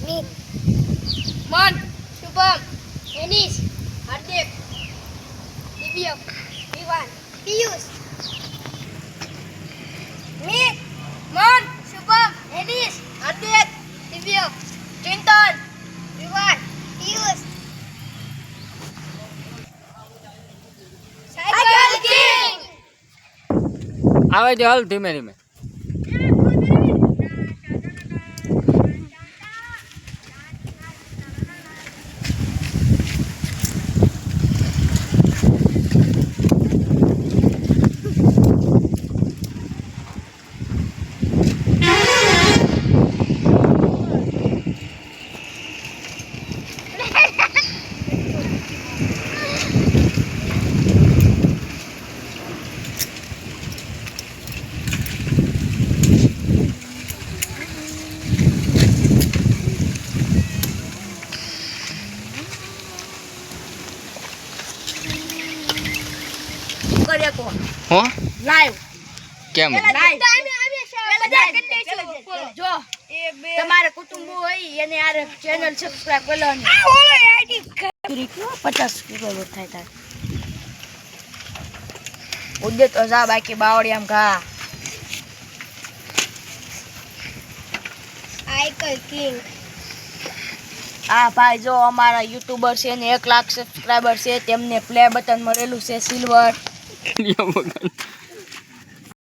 મીત, મન, શુભમ, એનિશ, હાર્દિક, દિવ્ય, વિવાન, પિયુષ. મીત, મન, શુભમ, એનિશ, હાર્દિક, દિવ્ય, ચિંતન, વિવાન, પિયુષ. Cycle king. આવે છે હાલ ધીમે ધીમે. હો લાઈવ કેમ જો તમારે કુટુંબ હોય એને આ ચેનલ સબસ્ક્રાઇબ કરી લેવાની. 50 કિલો થાય તાર ઉદ્દે તો જા બાકી બાવળી આમ ઘા. Cycle king. આ ભાઈ જો અમારા યુટ્યુબર છે ને 1 લાખ સબસ્ક્રાઇબર છે, તેમને પ્લે બટન મળેલું છે સિલ્વર.